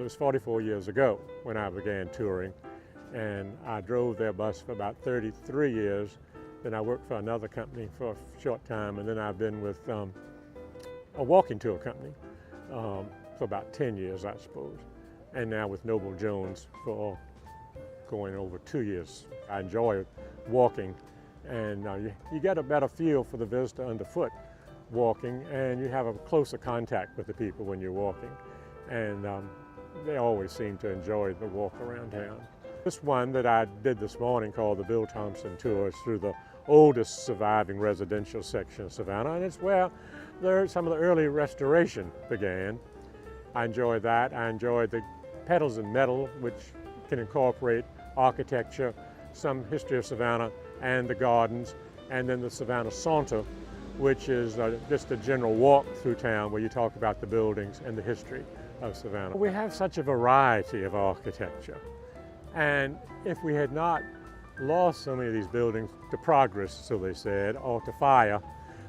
was 44 years ago when I began touring, and I drove their bus for about 33 years. Then I worked for another company for a short time, and then I've been with a walking tour company for about 10 years, I suppose, and now with Noble Jones for going over 2 years. I enjoy walking, and you get a better feel for the visitor underfoot walking, and you have a closer contact with the people when you're walking, and they always seem to enjoy the walk around town. This one that I did this morning, called the Bill Thompson Tours, through the oldest surviving residential section of Savannah, and it's where some of the early restoration began. I enjoyed that. I enjoyed the Petals and Metal, which can incorporate architecture, some history of Savannah, and the gardens, and then the Savannah Saunter, which is just a general walk through town where you talk about the buildings and the history of Savannah. We have such a variety of architecture, and if we had not lost so many of these buildings to progress, so they said, or to fire,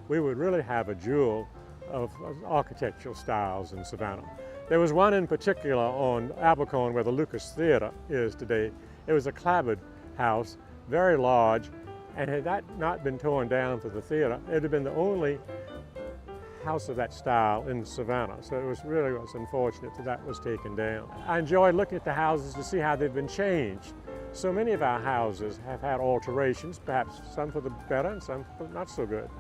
we would really have a jewel of architectural styles in Savannah. There was one in particular on Abercorn where the Lucas Theater is today. It was a clapboard house, very large, and had that not been torn down for the theater, it would have been the only house of that style in Savannah. So it was unfortunate that was taken down. I enjoyed looking at the houses to see how they've been changed. So many of our houses have had alterations, perhaps some for the better and some for not so good.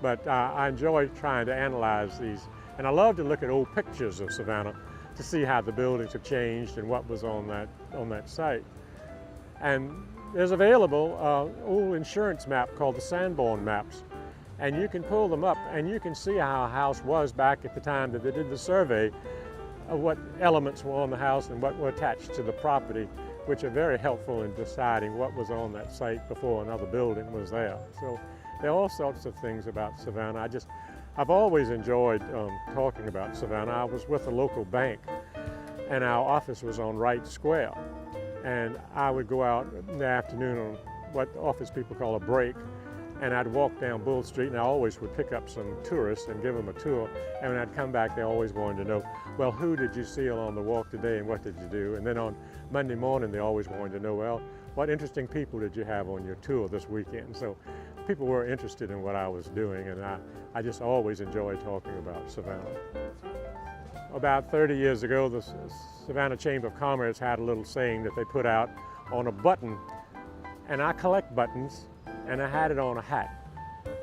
But I enjoy trying to analyze these. And I love to look at old pictures of Savannah to see how the buildings have changed and what was on that site. And there's available old insurance map called the Sanborn maps. And you can pull them up and you can see how a house was back at the time that they did the survey of what elements were on the house and what were attached to the property, which are very helpful in deciding what was on that site before another building was there. So there are all sorts of things about Savannah. I've always enjoyed talking about Savannah. I was with a local bank, and our office was on Wright Square. And I would go out in the afternoon on what office people call a break, and I'd walk down Bull Street, and I always would pick up some tourists and give them a tour. And when I'd come back, they always wanted to know, well, who did you see along the walk today, and what did you do? And then on Monday morning, they always wanted to know, well, what interesting people did you have on your tour this weekend? So people were interested in what I was doing, and I just always enjoyed talking about Savannah. About 30 years ago, the Savannah Chamber of Commerce had a little saying that they put out on a button, and I collect buttons, and I had it on a hat.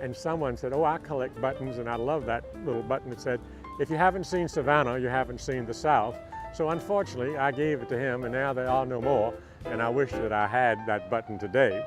And someone said, oh, I collect buttons, and I love that little button that said, if you haven't seen Savannah, you haven't seen the South. So unfortunately, I gave it to him, and now they all know more, and I wish that I had that button today.